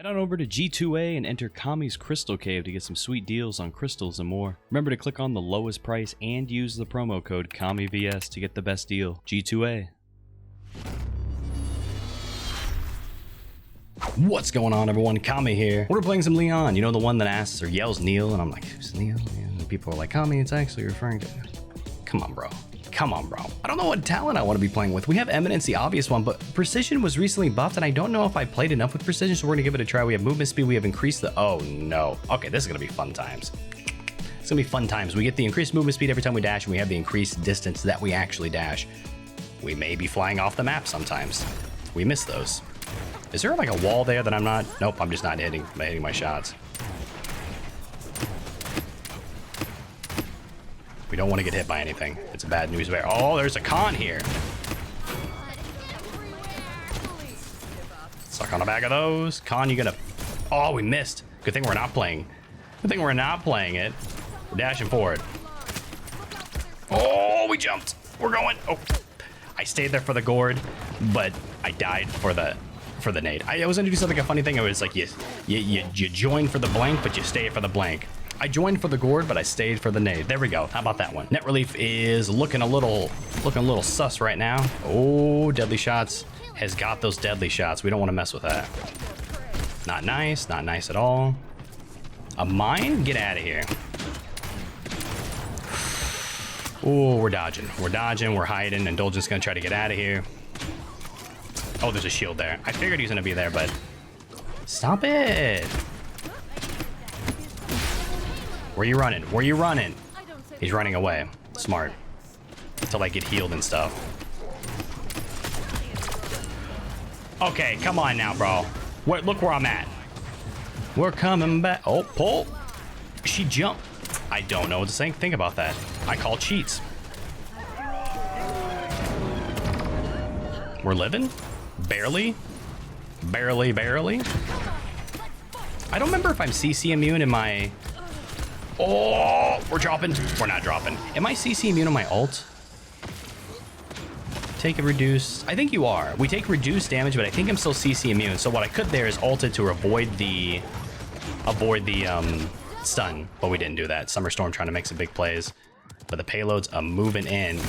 Head on over to G2A and enter Kami's Crystal Cave to get some sweet deals on crystals and more. Remember to click on the lowest price and use the promo code KamiVS to get the best deal. G2A. What's going on, everyone? Kami here. We're playing some Lian. You know, the one that asks or yells Neil, and I'm like, who's Neil? And people are like, Kami, it's actually referring to... Come on, bro. Come on, bro. I don't know what talent I want to be playing with. We have Eminence, the obvious one, but Precision was recently buffed, and I don't know if I played enough with Precision, so we're going to give it a try. We have movement speed. We have increased the... Oh, no. Okay, this is going to be fun times. It's going to be fun times. We get the increased movement speed every time we dash, and we have the increased distance that we actually dash. We may be flying off the map sometimes. We miss those. Is there like a wall there that I'm not... Nope, I'm just not hitting my shots. We don't want to get hit by anything. It's a bad news bear. Oh, there's a con here. Suck on a bag of those. Con, you gonna... Oh, we missed. Good thing we're not playing. Good thing we're not playing it. We're dashing forward. Oh, we jumped. We're going. Oh, I stayed there for the gourd, but I died for the nade. I was gonna do something, a funny thing. It was like you join for the blank, but you stay for the blank. I joined for the gourd, but I stayed for the nade. There we go. How about that one? Net relief is looking a little sus right now. Oh, deadly shots has got those deadly shots. We don't want to mess with that. Not nice. Not nice at all. A mine? Get out of here. Oh, we're dodging. We're dodging. We're hiding. Indulgent's gonna try to get out of here. Oh, there's a shield there. I figured he was gonna be there, but stop it. Where you running? Where you running? He's running away. Smart. Until I get healed and stuff. Okay, come on now, bro. Look where I'm at. We're coming back. Oh, pull. She jumped. I don't know what to think about that. I call cheats. We're living? Barely? Barely. I don't remember if I'm CC immune in my... Oh, we're dropping. We're not dropping. Am I CC immune on my ult? Take a reduce. I think you are. We take reduced damage, but I think I'm still CC immune. So what I could there is ult it to avoid the stun, but we didn't do that. Summerstorm trying to make some big plays, but the payloads are moving in.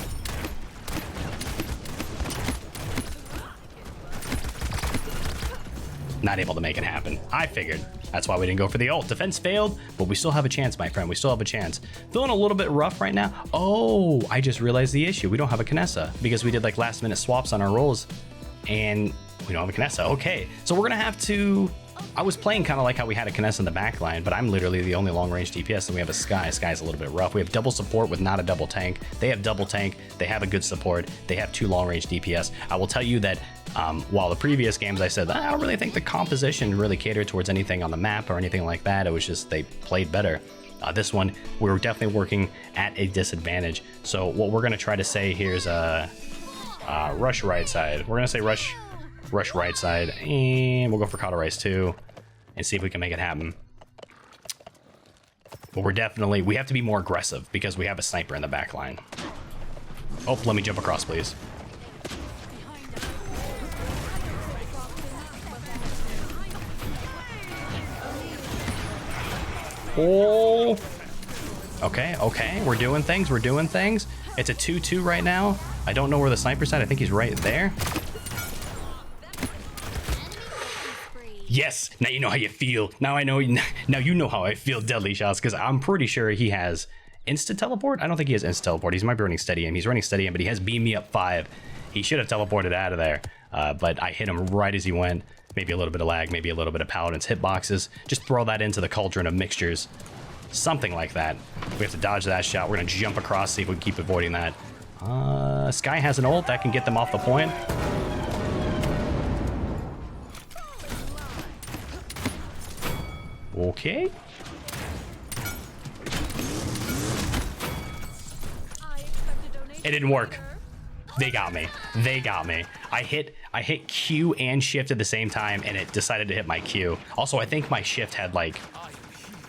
Not able to make it happen. I figured. That's why we didn't go for the ult. Defense failed, but we still have a chance, my friend. We still have a chance. Feeling a little bit rough right now. Oh, I just realized the issue. We don't have a Kinessa because we did like last minute swaps on our rolls and we don't have a Kinessa. Okay, so we're gonna have to... I was playing kind of like how we had a Kinessa in the back line, but I'm literally the only long range DPS, and we have a Sky. Sky's a little bit rough. We have double support with not a double tank. They have double tank. They have a good support. They have 2 long range DPS. I will tell you that while the previous games I said, I don't really think the composition really catered towards anything on the map or anything like that. It was just they played better. This one, we were definitely working at a disadvantage. So what we're going to try to say here is rush right side. We're going to say rush right side, and we'll go for Cauterize too and see if we can make it happen. But we have to be more aggressive because we have a sniper in the back line. Oh, let me jump across, please. Oh, okay, we're doing things. It's a 2-2 right now. I don't know where the sniper's at. I think he's right there. Yes, now you know how you feel. Now you know how I feel, deadly shots, because I'm pretty sure he has instant teleport. I don't think he has instant teleport. He might be running steady aim. He's running steady aim, but he has beam me up 5. He should have teleported out of there, but I hit him right as he went. Maybe a little bit of lag, maybe a little bit of Paladins hitboxes. Just throw that into the cauldron of mixtures. Something like that. We have to dodge that shot. We're gonna jump across, see if we can keep avoiding that. Sky has an ult that can get them off the point. Okay. It didn't work. They got me. I hit Q and shift at the same time, and it decided to hit my Q. Also, I think my shift had like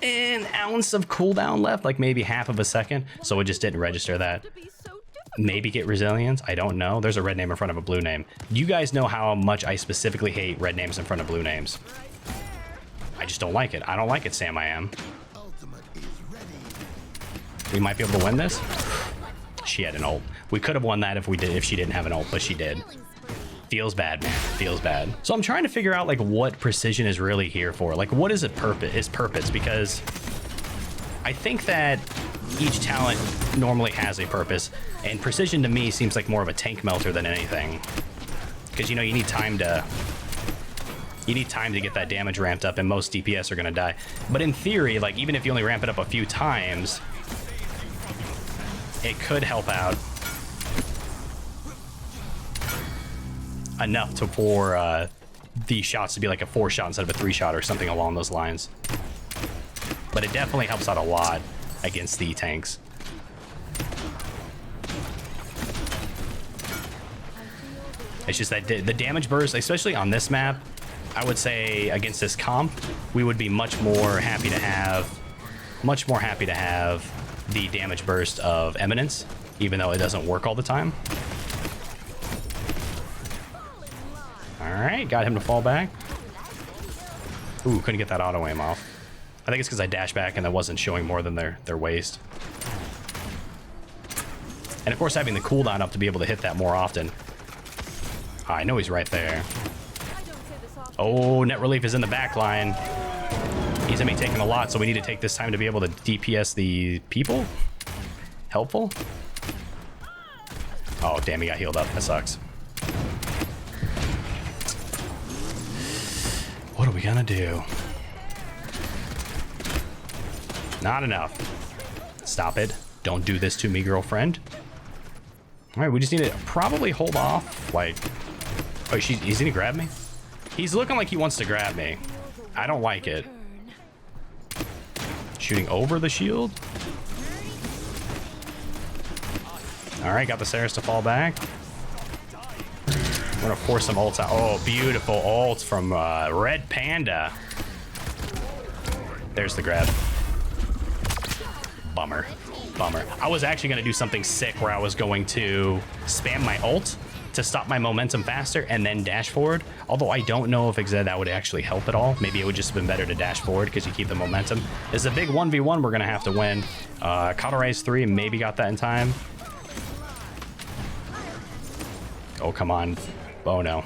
an ounce of cooldown left, like maybe half of a second, so it just didn't register that. Maybe get resilience. I don't know. There's a red name in front of a blue name. You guys know how much I specifically hate red names in front of blue names. I just don't like it. I don't like it, Sam. I am. We might be able to win this. She had an ult. We could have won that if she didn't have an ult, but she did. Feels bad, man. Feels bad. So I'm trying to figure out like what precision is really here for. Like, what is it purpose? Because I think that each talent normally has a purpose, and precision to me seems like more of a tank melter than anything. Because you know you need time to get that damage ramped up, and most DPS are gonna die. But in theory, like even if you only ramp it up a few times, it could help out enough for these shots to be like a 4-shot instead of a 3-shot or something along those lines. But it definitely helps out a lot against the tanks. It's just that the damage burst, especially on this map, I would say against this comp, we would be much more happy to have the damage burst of Eminence, even though it doesn't work all the time. All right, got him to fall back. Ooh, couldn't get that auto aim off. I think it's because I dashed back and I wasn't showing more than their waist. And of course, having the cooldown up to be able to hit that more often. I know he's right there. Oh, Net Relief is in the back line. He's gonna be taking a lot, so we need to take this time to be able to DPS the people. Helpful. Oh, damn, he got healed up. That sucks. What are we gonna do? Not enough. Stop it. Don't do this to me, girlfriend. All right, we just need to probably hold off. Like, oh, he's gonna grab me? He's looking like he wants to grab me. I don't like it. Shooting over the shield. All right, got the Saris to fall back. I'm gonna force some ults out. Oh, beautiful ults from Red Panda. There's the grab. Bummer. I was actually gonna do something sick where I was going to spam my ult to stop my momentum faster and then dash forward. Although I don't know if that would actually help at all. Maybe it would just have been better to dash forward because you keep the momentum. It's a big 1v1 we're gonna have to win. Cauterize 3, maybe got that in time. Oh, come on. Oh no.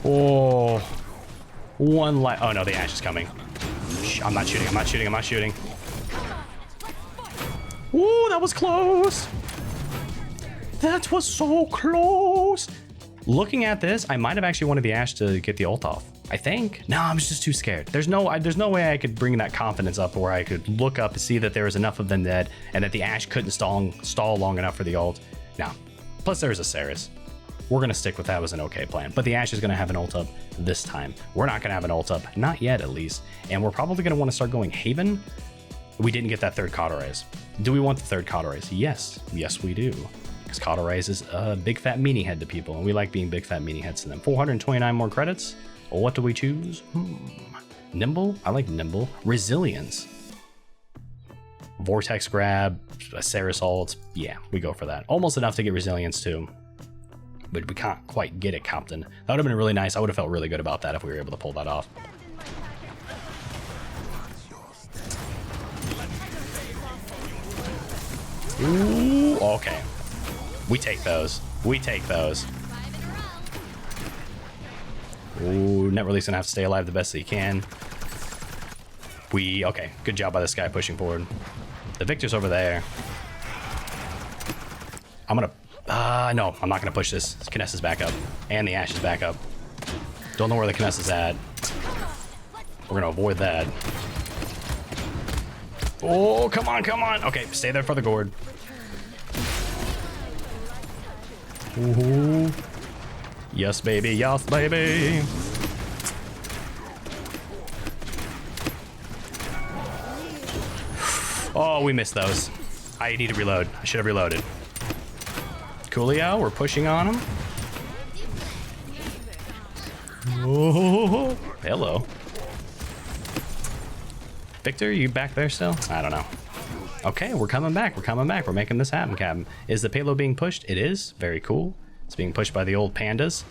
Oh, one light. Oh no, the Ashe is coming. I'm not shooting. Ooh, that was close. That was so close. Looking at this, I might have actually wanted the Ashe to get the ult off. I think. No, I'm just too scared. There's no way I could bring that confidence up where I could look up and see that there was enough of them dead and that the Ashe couldn't stall long enough for the ult. No. Plus there's a Saris. We're going to stick with that as an okay plan. But the Ashe is going to have an ult up this time. We're not going to have an ult up. Not yet, at least. And we're probably going to want to start going Haven. We didn't get that third Cauterize. Do we want the third Cauterize? Yes. Yes, we do. Because Cauterize is a big fat meanie head to people. And we like being big fat meanie heads to them. 429 more credits. Well, what do we choose? Nimble? I like Nimble. Resilience. Vortex grab. A Saris ult. Yeah, we go for that. Almost enough to get Resilience too. But we can't quite get it, Captain. That would have been really nice. I would have felt really good about that if we were able to pull that off. Ooh, okay. We take those. Ooh, Net Release gonna have to stay alive the best that he can. Okay, good job by this guy pushing forward. The Victor's over there. I'm gonna, no, I'm not gonna push this. Kinessa's back up, and the Ashe is back up. Don't know where the Kinessa's at. We're gonna avoid that. Oh, come on. Okay, stay there for the gourd. Ooh. Yes, baby. Oh, we missed those. I need to reload. I should have reloaded. Coolio, we're pushing on him. Oh, hello. Victor, you back there still? I don't know. Okay, we're coming back. We're making this happen, Captain. Is the payload being pushed? It is. Very cool. It's being pushed by the old pandas.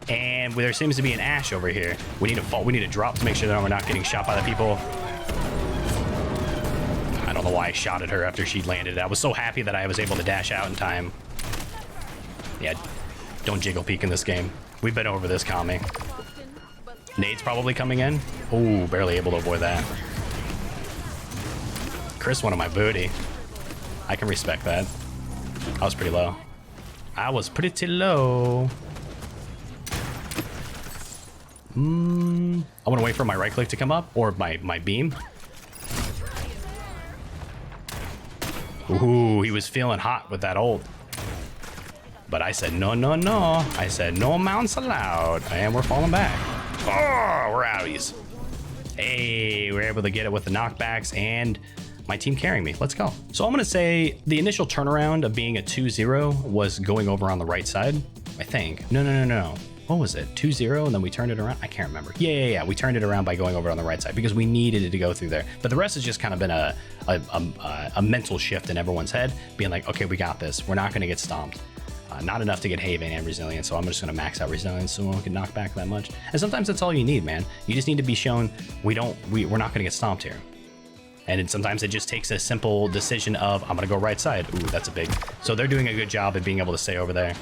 And there seems to be an Ashe over here. We need to fall. We need to drop to make sure that we're not getting shot by the people. I don't know why I shot at her after she landed. I was so happy that I was able to dash out in time. Yeah, don't jiggle peek in this game. We've been over this, Kami. Nade's probably coming in. Oh, barely able to avoid that. Chris wanted my booty. I can respect that. I was pretty low. I was pretty low. I want to wait for my right click to come up, or my beam. Ooh, he was feeling hot with that ult. But I said, no, no, no. I said, no mounts allowed. And we're falling back. Oh, we're outies. Hey, we're able to get it with the knockbacks and my team carrying me. Let's go. So I'm going to say the initial turnaround of being a 2-0 was going over on the right side, I think. No. What was it? 2-0 and then we turned it around? I can't remember. Yeah. We turned it around by going over on the right side because we needed it to go through there. But the rest has just kind of been a mental shift in everyone's head, being like, okay, we got this. We're not going to get stomped. Not enough to get Haven and Resilience, so I'm just going to max out Resilience so we don't get knocked back that much. And sometimes that's all you need, man. You just need to be shown we're not going to get stomped here. And sometimes it just takes a simple decision of, I'm going to go right side. Ooh, that's a big... So they're doing a good job of being able to stay over there.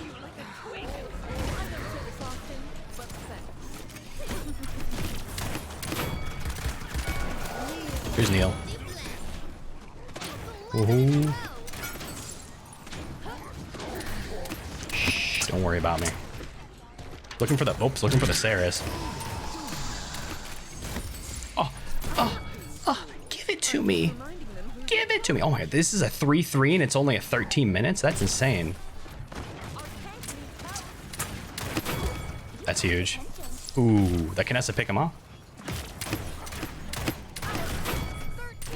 Here's Neil. Ooh. Shh, don't worry about me. Looking for the... Oops, looking for the Saris. Give it to me. Give it to me. Oh my God, this is a 3-3 and it's only a 13 minutes? That's insane. That's huge. Ooh, that Kinessa pick him off.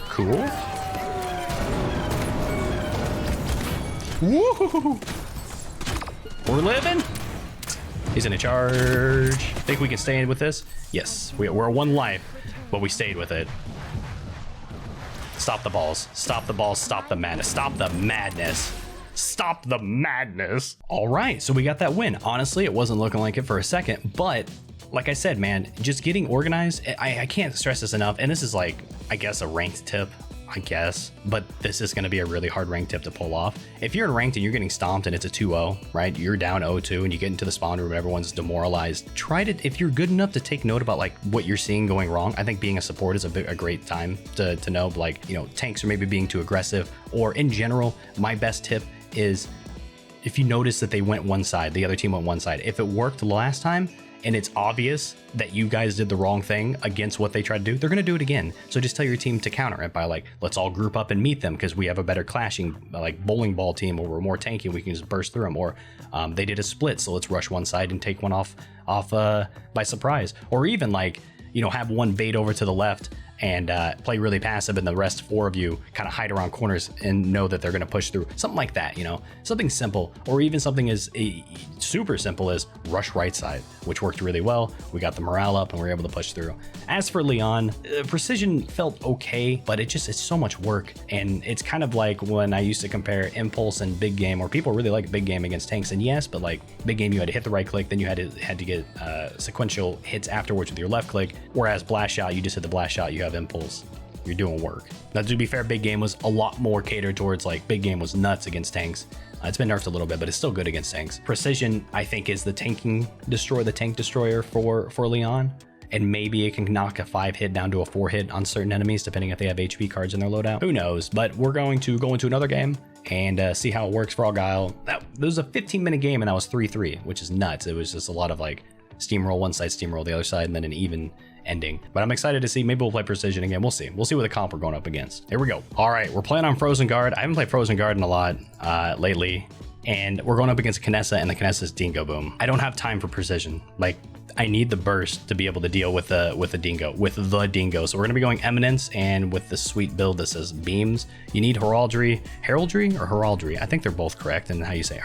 Cool. Woo! We're living. He's in a charge. Think we can stay in with this? Yes, we're one life, but we stayed with it. Stop the balls. Stop the balls. Stop the madness. Stop the madness. Stop the madness. All right, so we got that win. Honestly, it wasn't looking like it for a second, but like I said, man, just getting organized, I can't stress this enough. And this is like, I guess, a ranked tip, I guess, but this is going to be a really hard ranked tip to pull off. If you're in ranked and you're getting stomped and it's a 2-0, right? You're down 0-2 and you get into the spawn room, everyone's demoralized. Try to, if you're good enough to take note about like what you're seeing going wrong, I think being a support is a great time to know, like, you know, tanks are maybe being too aggressive, or in general, my best tip is if you notice that they went one side, the other team went one side. If it worked last time, and it's obvious that you guys did the wrong thing against what they tried to do, they're going to do it again. So just tell your team to counter it by like, let's all group up and meet them because we have a better clashing, like bowling ball team, or we're more tanky, we can just burst through them. Or they did a split, so let's rush one side and take one off by surprise. Or even like, you know, have one bait over to the left and play really passive, and the rest 4 of you kind of hide around corners and know that they're going to push through. Something like that, you know, something simple, or even something as super simple as rush right side, which worked really well. We got the morale up and we were able to push through. As for Lian, precision felt okay, but it's so much work. And it's kind of like when I used to compare impulse and big game, or people really like big game against tanks. And yes, but like big game, you had to hit the right click, then you had to get sequential hits afterwards with your left click. Whereas blast shot, you just hit the blast shot, you have impulse, you're doing work. Now, to be fair, big game was a lot more catered towards, like, big game was nuts against tanks. It's been nerfed a little bit, but it's still good against tanks. Precision, I think, is the tank destroyer for Lian, and maybe it can knock a 5 hit down to a 4 hit on certain enemies, depending if they have HP cards in their loadout. Who knows? But we're going to go into another game and see how it works for Argyle. That was a 15-minute game, and that was 3-3, which is nuts. It was just a lot of like steamroll one side, steamroll the other side, and then an even ending. But I'm excited to see. Maybe we'll play Precision again. We'll see what the comp we're going up against. Here we go. All right, we're playing on Frozen Guard. I haven't played Frozen Garden a lot lately, and we're going up against Kinessa, and the Kinessa's Dingo Boom. I don't have time for Precision. Like, I need the burst to be able to deal with the Dingo. So we're gonna be going Eminence, and with the sweet build that says Beams, you need Heraldry, I think they're both correct in how you say it.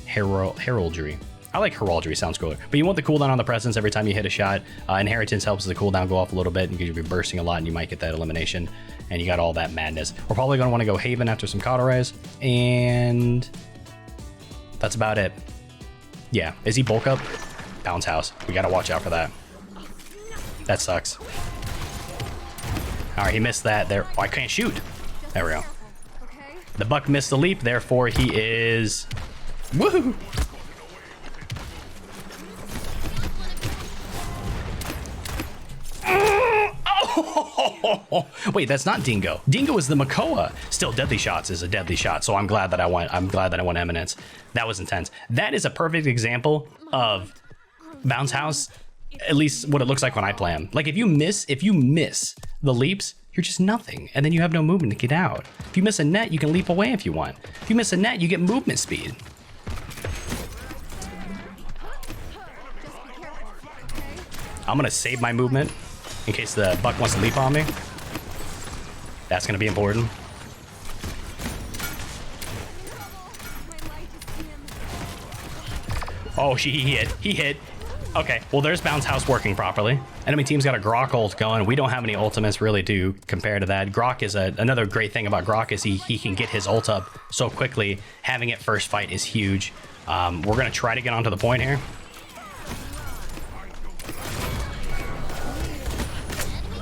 Heraldry. I like Heraldry, sounds cooler. But you want the cooldown on the Presence every time you hit a shot. Inheritance helps the cooldown go off a little bit because you'll be bursting a lot and you might get that elimination. And you got all that madness. We're probably going to want to go Haven after some Cauterize. And that's about it. Yeah, is he bulk up? Bounce house. We gotta watch out for that. That sucks. All right, he missed that there. Oh, I can't shoot. There we go. The buck missed the leap, therefore he is... Woohoo! Oh, wait, that's not Dingo. Dingo is the Makoa. Still, deadly shots is a deadly shot, so I'm glad that I won Eminence. That was intense. That is a perfect example of bounce house, at least what it looks like when I play him. Like if you miss the leaps, you're just nothing, and then you have no movement to get out. If you miss a net, you can leap away if you want. If you miss a net, you get movement speed. I'm gonna save my movement in case the buck wants to leap on me. That's gonna be important. Oh, he hit. Okay, well there's bounce house working properly. Enemy team's got a Grok ult going. We don't have any ultimates really to compare to that. Grok is another great thing about Grok is he can get his ult up so quickly. Having it first fight is huge. We're gonna try to get onto the point here.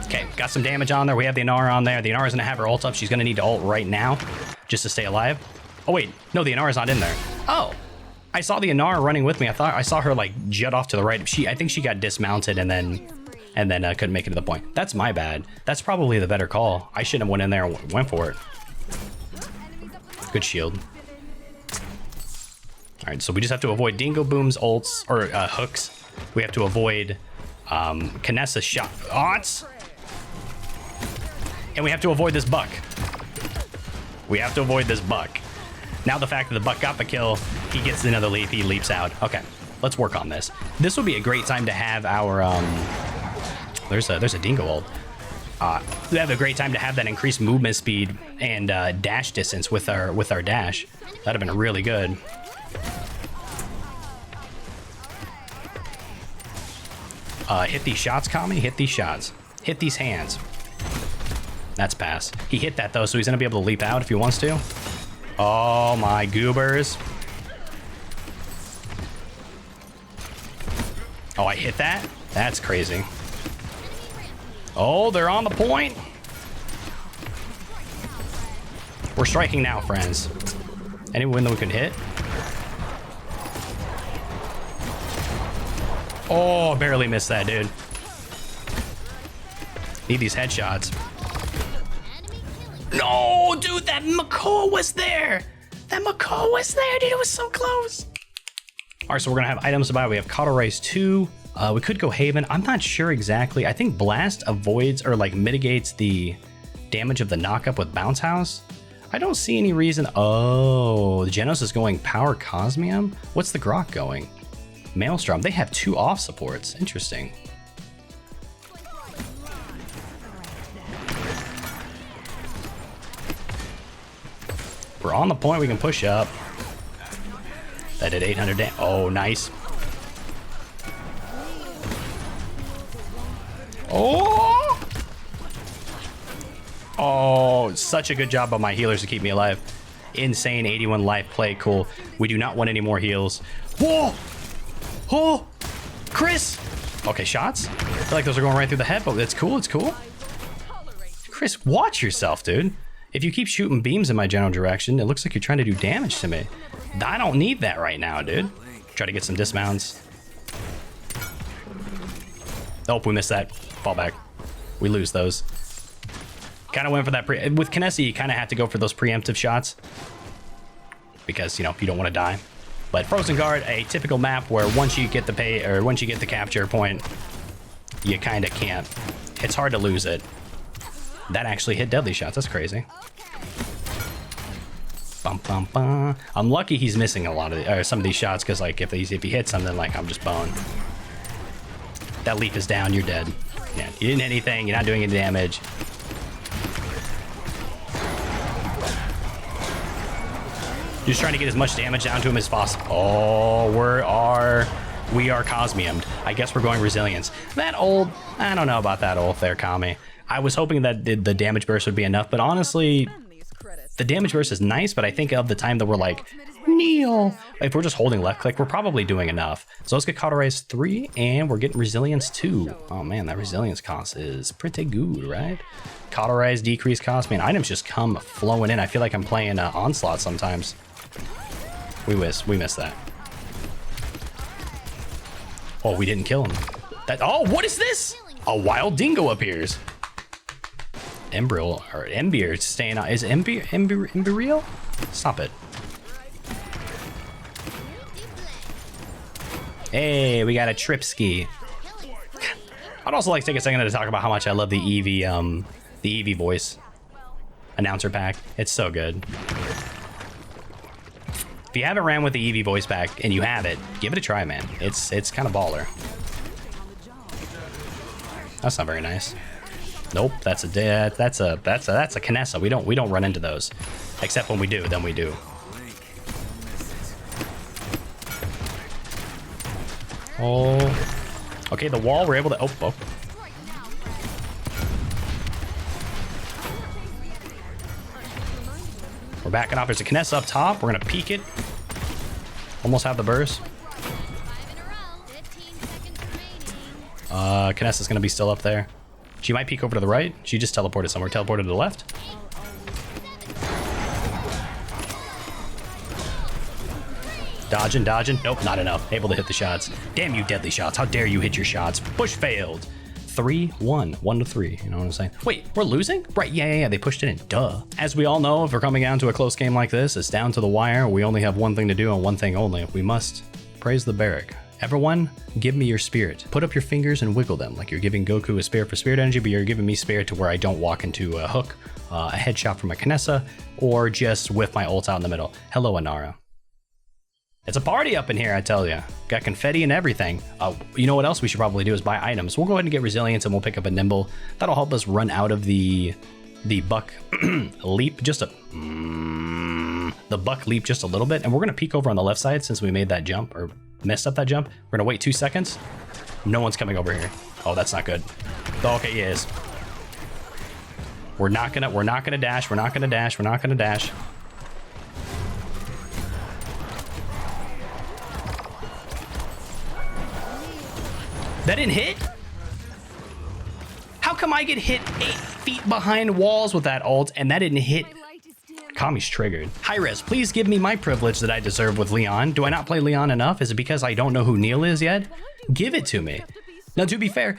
Okay, got some damage on there. We have the Inara on there. The Inara's gonna have her ult up. She's gonna need to ult right now just to stay alive. Oh wait, no, the Inara's not in there. Oh, I saw the Inara running with me. I saw her like jet off to the right. I think she got dismounted and then couldn't make it to the point. That's my bad. That's probably the better call. I shouldn't have went in there and went for it. Good shield. All right, so we just have to avoid Dingo Boom's ults or hooks. We have to avoid Kinessa's shots. And we have to avoid this buck. We have to avoid this buck. Now the fact that the buck got the kill, he gets another leap, he leaps out. Okay, let's work on this. This would be a great time to have our, there's a Dingo ult. We have a great time to have that increased movement speed and dash distance with our dash. That'd have been really good. Hit these shots, Kami, hit these shots. Hit these hands. That's pass. He hit that though, so he's gonna be able to leap out if he wants to. Oh my goobers. Oh, I hit that? That's crazy. Oh, they're on the point. We're striking now, friends. Any win that we can hit? Oh, barely missed that, dude. Need these headshots. No, dude, that Makoa was there. That Makoa was there, dude. It was so close. All right, so we're gonna have items to buy. We have Cauterize 2. We could go Haven. I'm not sure exactly. I think Blast avoids or like mitigates the damage of the knockup with Bounce House. I don't see any reason. Oh, the Genos is going Power Cosmium. What's the Grok going? Maelstrom. They have 2 off supports. Interesting. We're on the point. We can push up. That did 800 damage. Oh, nice. Oh! Oh, such a good job by my healers to keep me alive. Insane 81 life play. Cool. We do not want any more heals. Whoa! Oh! Chris! Okay, shots. I feel like those are going right through the head, but it's cool. It's cool. Chris, watch yourself, dude. If you keep shooting beams in my general direction, it looks like you're trying to do damage to me. I don't need that right now, dude. Try to get some dismounts. Oh, we missed that. Fall back. We lose those. Kind of went for that. With Kinessa, you kind of have to go for those preemptive shots. Because, you know, you don't want to die. But Frozen Guard, a typical map where once you get the capture point, you kind of can't. It's hard to lose it. That actually hit deadly shots. That's crazy. Bum, bum, bum. I'm lucky he's missing a lot of some of these shots because, like, if he hits something, like, I'm just boned. That leap is down. You're dead. Yeah, you didn't hit anything. You're not doing any damage. Just trying to get as much damage down to him as possible. Oh, we are Cosmiumed. I guess we're going Resilience. That ult, I don't know about that ult there, Kami. I was hoping that the damage burst would be enough, but honestly, the damage burst is nice, but I think of the time that we're like Kneel. If we're just holding left click, we're probably doing enough. So let's get Cauterize 3, and we're getting Resilience 2. Oh man, that Resilience cost is pretty good, right? Cauterize, decrease cost. Man, items just come flowing in. I feel like I'm playing Onslaught sometimes. We missed that. Oh, we didn't kill him. Oh, what is this? A wild dingo appears. Embier staying out. Is Embier real? Stop it. Hey, we got a trip ski. I'd also like to take a second to talk about how much I love the Eevee voice announcer pack. It's so good. If you haven't ran with the Eevee voice pack and you have it, give it a try, man. It's kind of baller. That's not very nice. Nope, that's a Kinessa. We don't run into those, except when we do. Then we do. Oh, okay. The wall. We're able to. Oh. We're backing off. There's a Kinessa up top. We're gonna peek it. Almost have the burst. Kinessa's gonna be still up there. She might peek over to the right. She just teleported somewhere. Teleported to the left. Dodging. Nope, not enough. Able to hit the shots. Damn you, deadly shots. How dare you hit your shots? Push failed. 3-1. 1-3. You know what I'm saying? Wait, we're losing? Right, yeah. They pushed it in. Duh. As we all know, if we're coming down to a close game like this, it's down to the wire. We only have one thing to do and one thing only. We must praise the barrack. Everyone, give me your spirit. Put up your fingers and wiggle them like you're giving Goku a spirit for spirit energy, but you're giving me spirit to where I don't walk into a hook, a headshot from a Kinessa, or just whiff my ult out in the middle. Hello, Inara. It's a party up in here, I tell you. Got confetti and everything. You know what else we should probably do is buy items. We'll go ahead and get Resilience and we'll pick up a Nimble. That'll help us run out of the buck leap just a... the buck leap just a little bit. And we're going to peek over on the left side since we made that jump, or messed up that jump. We're going to wait 2 seconds. No one's coming over here. Oh, that's not good. Oh, okay, he is. We're not gonna dash. We're not gonna dash. That didn't hit? How come I get hit 8 feet behind walls with that ult and that didn't hit? Kami's triggered. Hi-Res, please give me my privilege that I deserve with Lian. Do I not play Lian enough? Is it because I don't know who Neil is yet? Give it to me. Now, to be fair,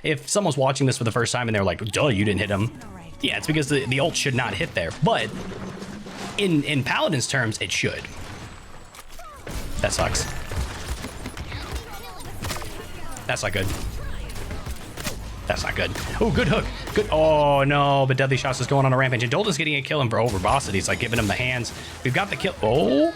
if someone's watching this for the first time and they're like, duh, you didn't hit him. Yeah, it's because the ult should not hit there. But in Paladins terms, it should. That sucks. That's not good. That's not good. Oh, good hook. Good. Oh, no. But Deadly Shots is going on a rampage. And Dolda's getting a kill him for Overbossity. It's like giving him the hands. We've got the kill. Oh.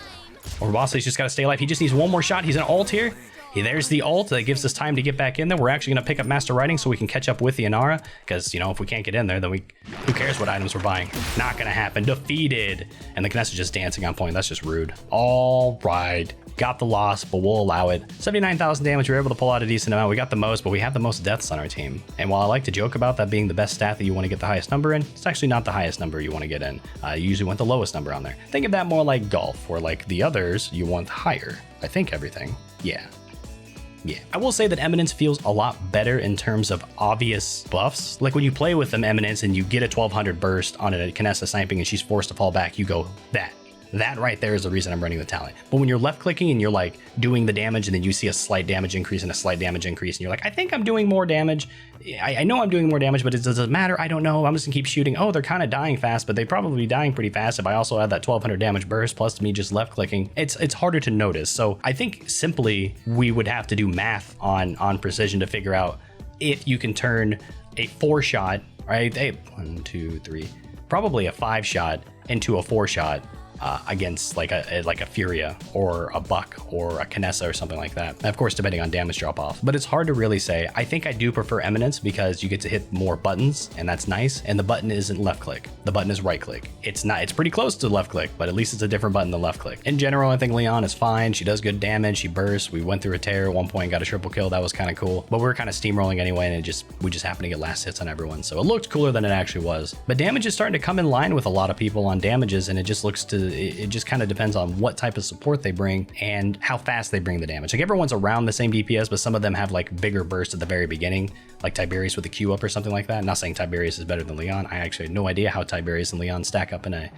Overbossity's just got to stay alive. He just needs one more shot. He's an ult here. There's the ult that gives us time to get back in there. We're actually going to pick up Master Riding so we can catch up with the Inara. Because, you know, if we can't get in there, then who cares what items we're buying? Not going to happen. Defeated. And the Kinessa just dancing on point. That's just rude. All right. Got the loss, but we'll allow it. 79,000 damage. We were able to pull out a decent amount. We got the most, but we have the most deaths on our team. And while I like to joke about that being the best stat that you want to get the highest number in, it's actually not the highest number you want to get in. You usually want the lowest number on there. Think of that more like golf, where like the others, you want higher. I think everything. Yeah. I will say that Eminence feels a lot better in terms of obvious buffs. Like when you play with them Eminence and you get a 1200 burst on a Kinessa sniping and she's forced to fall back, you go, that right there is the reason I'm running the talent. But when you're left clicking and you're like doing the damage and then you see a slight damage increase and a slight damage increase and you're like, I think I'm doing more damage. I know I'm doing more damage, but does it matter? I don't know. I'm just gonna keep shooting. Oh, they're kind of dying fast, but they probably be dying pretty fast if I also have that 1200 damage burst plus me just left clicking. It's harder to notice. So I think simply we would have to do math on precision to figure out if you can turn a 4-shot, right? 1, 2, 3, probably a 5-shot into a 4-shot. Against like a Furia or a Buck or a Kinessa or something like that. And of course, depending on damage drop off. But it's hard to really say. I think I do prefer Eminence because you get to hit more buttons and that's nice. And the button isn't left click. The button is right click. It's pretty close to left click, but at least it's a different button than left click. In general, I think Lian is fine. She does good damage. She bursts. We went through a tear at one point, got a triple kill. That was kind of cool. But we were kind of steamrolling anyway, and we just happened to get last hits on everyone. So it looked cooler than it actually was. But damage is starting to come in line with a lot of people on damages, and it just looks to it just kind of depends on what type of support they bring and how fast they bring the damage. Like everyone's around the same DPS, but some of them have like bigger bursts at the very beginning, like Tiberius with a Q up or something like that. I'm not saying Tiberius is better than Lian. I actually have no idea how Tiberius and Lian stack up in a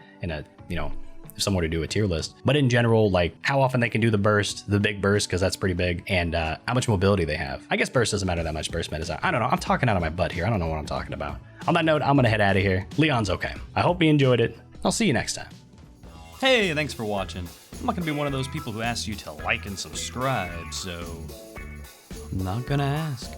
you know, if someone were to do a tier list. But in general, like how often they can do the burst, the big burst, because that's pretty big, and how much mobility they have. I guess burst doesn't matter that much. Burst meta, I don't know. I'm talking out of my butt here. I don't know what I'm talking about. On that note, I'm gonna head out of here. Lian's okay. I hope you enjoyed it. I'll see you next time. Hey, thanks for watching. I'm not gonna be one of those people who asks you to like and subscribe, so I'm not gonna ask.